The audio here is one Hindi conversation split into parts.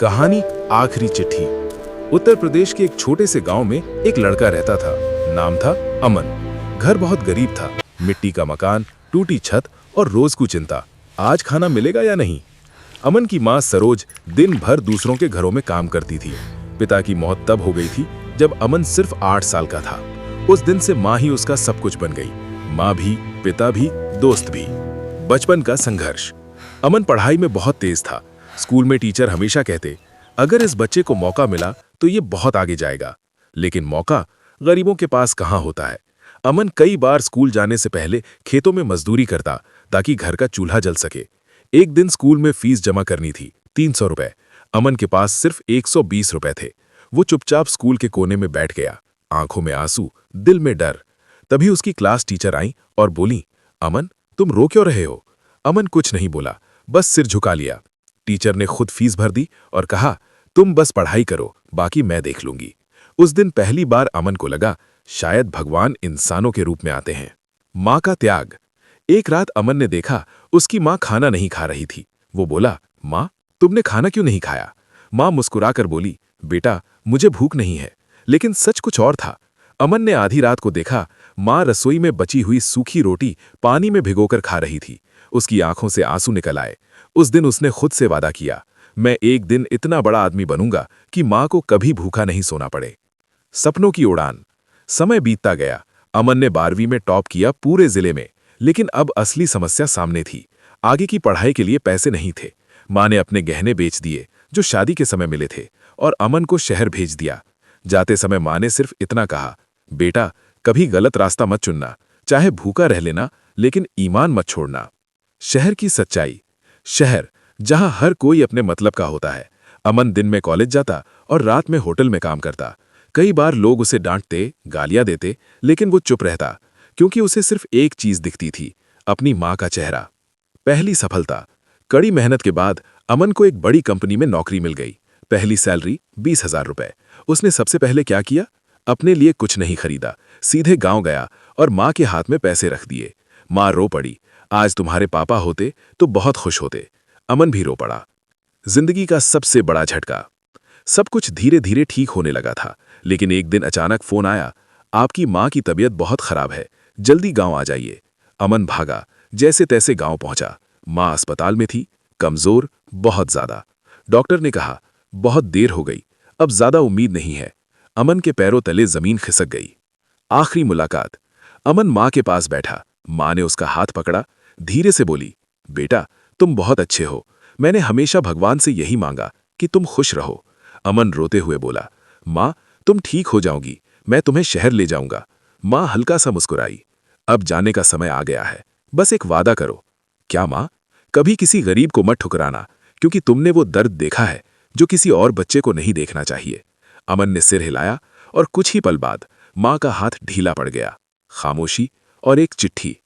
कहानी आखिरी चिट्ठी। उत्तर प्रदेश के एक छोटे से गांव में एक लड़का रहता था। नाम था अमन। घर बहुत गरीब था, मिट्टी का मकान, टूटी छत और रोज की चिंता, आज खाना मिलेगा या नहीं। अमन की माँ सरोज दिन भर दूसरों के घरों में काम करती थी। पिता की मौत तब हो गई थी जब अमन सिर्फ 8 साल का था। उस दिन से माँ ही उसका सब कुछ बन गई, माँ भी, पिता भी, दोस्त भी। बचपन का संघर्ष। अमन पढ़ाई में बहुत तेज था। स्कूल में टीचर हमेशा कहते, अगर इस बच्चे को मौका मिला तो ये बहुत आगे जाएगा। लेकिन मौका गरीबों के पास कहाँ होता है। अमन कई बार स्कूल जाने से पहले खेतों में मजदूरी करता ताकि घर का चूल्हा जल सके। एक दिन स्कूल में फीस जमा करनी थी, 300 रुपए। अमन के पास सिर्फ 120 रुपए थे। वो चुपचाप स्कूल के कोने में बैठ गया, आंखों में आंसू, दिल में डर। तभी उसकी क्लास टीचर आई और बोली, अमन तुम रो क्यों रहे हो। अमन कुछ नहीं बोला, बस सिर झुका लिया। टीचर ने खुद फीस भर दी और कहा, तुम बस पढ़ाई करो, बाकी मैं देख लूंगी। उस दिन पहली बार अमन को लगा, शायद भगवान इंसानों के रूप में आते हैं। माँ का त्याग। एक रात अमन ने देखा उसकी माँ खाना नहीं खा रही थी। वो बोला, माँ तुमने खाना क्यों नहीं खाया। माँ मुस्कुराकर बोली, बेटा मुझे भूख नहीं है। लेकिन सच कुछ और था। अमन ने आधी रात को देखा माँ रसोई में बची हुई सूखी रोटी पानी में भिगोकर खा रही थी। उसकी आंखों से आंसू निकल आए। उस दिन उसने खुद से वादा किया, मैं एक दिन इतना बड़ा आदमी बनूंगा कि माँ को कभी भूखा नहीं सोना पड़े। सपनों की उड़ान। समय बीतता गया। अमन ने 12वीं में टॉप किया पूरे जिले में। लेकिन अब असली समस्या सामने थी। आगे की पढ़ाई के लिए पैसे नहीं थे। माँ ने अपने गहने बेच दिए जो शादी के समय मिले थे और अमन को शहर भेज दिया। जाते समय माँ ने सिर्फ इतना कहा, बेटा कभी गलत रास्ता मत चुनना, चाहे भूखा रह लेना लेकिन ईमान मत छोड़ना। शहर की सच्चाई। शहर जहां हर कोई अपने मतलब का होता है। अमन दिन में कॉलेज जाता और रात में होटल में काम करता। कई बार लोग उसे डांटते, गालियां देते, लेकिन वो चुप रहता क्योंकि उसे सिर्फ एक चीज दिखती थी, अपनी माँ का चेहरा। पहली सफलता। कड़ी मेहनत के बाद अमन को एक बड़ी कंपनी में नौकरी मिल गई। पहली सैलरी 20,000 रुपए। उसने सबसे पहले क्या किया, अपने लिए कुछ नहीं खरीदा, सीधे गांव गया और माँ के हाथ में पैसे रख दिए। माँ रो पड़ी, आज तुम्हारे पापा होते तो बहुत खुश होते। अमन भी रो पड़ा। जिंदगी का सबसे बड़ा झटका। सब कुछ धीरे धीरे ठीक होने लगा था, लेकिन एक दिन अचानक फोन आया, आपकी माँ की तबीयत बहुत खराब है, जल्दी गांव आ जाइए। अमन भागा, जैसे तैसे गांव पहुंचा। माँ अस्पताल में थी, कमजोर, बहुत ज्यादा। डॉक्टर ने कहा, बहुत देर हो गई, अब ज्यादा उम्मीद नहीं है। अमन के पैरों तले जमीन खिसक गई। आखिरी मुलाकात। अमन माँ के पास बैठा। माँ ने उसका हाथ पकड़ा, धीरे से बोली, बेटा तुम बहुत अच्छे हो, मैंने हमेशा भगवान से यही मांगा कि तुम खुश रहो। अमन रोते हुए बोला, माँ तुम ठीक हो जाओगी, मैं तुम्हें शहर ले जाऊंगा। माँ हल्का सा मुस्कुराई, अब जाने का समय आ गया है, बस एक वादा करो। क्या माँ, कभी किसी गरीब को मत ठुकराना, क्योंकि तुमने वो दर्द देखा है जो किसी और बच्चे को नहीं देखना चाहिए। अमन ने सिर हिलाया और कुछ ही पल बाद माँ का हाथ ढीला पड़ गया। खामोशी और एक चिट्ठी।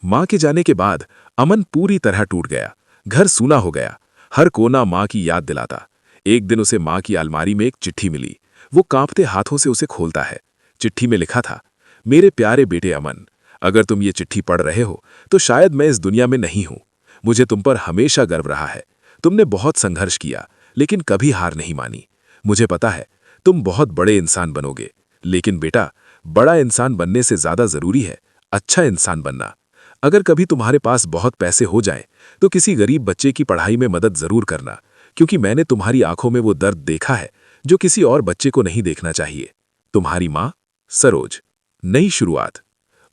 माँ के जाने के बाद अमन पूरी तरह टूट गया। घर सूना हो गया, हर कोना माँ की याद दिलाता। एक दिन उसे माँ की अलमारी में एक चिट्ठी मिली। वो कांपते हाथों से उसे खोलता है। चिट्ठी में लिखा था, मेरे प्यारे बेटे अमन, अगर तुम ये चिट्ठी पढ़ रहे हो तो शायद मैं इस दुनिया में नहीं हूं। मुझे तुम पर हमेशा गर्व रहा है। तुमने बहुत संघर्ष किया लेकिन कभी हार नहीं मानी। मुझे पता है तुम बहुत बड़े इंसान बनोगे, लेकिन बेटा बड़ा इंसान बनने से ज्यादा जरूरी है अच्छा इंसान बनना। अगर कभी तुम्हारे पास बहुत पैसे हो जाएं, तो किसी गरीब बच्चे की पढ़ाई में मदद जरूर करना, क्योंकि मैंने तुम्हारी आंखों में वो दर्द देखा है जो किसी और बच्चे को नहीं देखना चाहिए। तुम्हारी माँ सरोज। नई शुरुआत।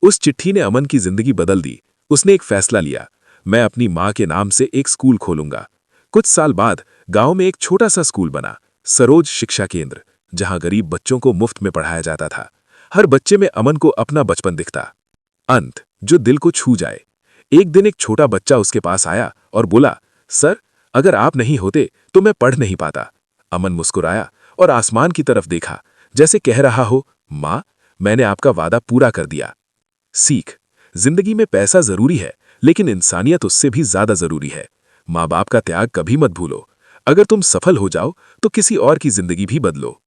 उस चिट्ठी ने अमन की जिंदगी बदल दी। उसने एक फैसला लिया, मैं अपनी माँ के नाम से एक स्कूल खोलूंगा। कुछ साल बाद गांव में एक छोटा सा स्कूल बना, सरोज शिक्षा केंद्र, जहां गरीब बच्चों को मुफ्त में पढ़ाया जाता था। हर बच्चे में अमन को अपना बचपन दिखता। अंत जो दिल को छू जाए। एक दिन एक छोटा बच्चा उसके पास आया और बोला, सर अगर आप नहीं होते तो मैं पढ़ नहीं पाता। अमन मुस्कुराया और आसमान की तरफ देखा, जैसे कह रहा हो, माँ मैंने आपका वादा पूरा कर दिया। सीख। जिंदगी में पैसा जरूरी है, लेकिन इंसानियत उससे भी ज्यादा जरूरी है। माँ बाप का त्याग कभी मत भूलो। अगर तुम सफल हो जाओ तो किसी और की जिंदगी भी बदलो।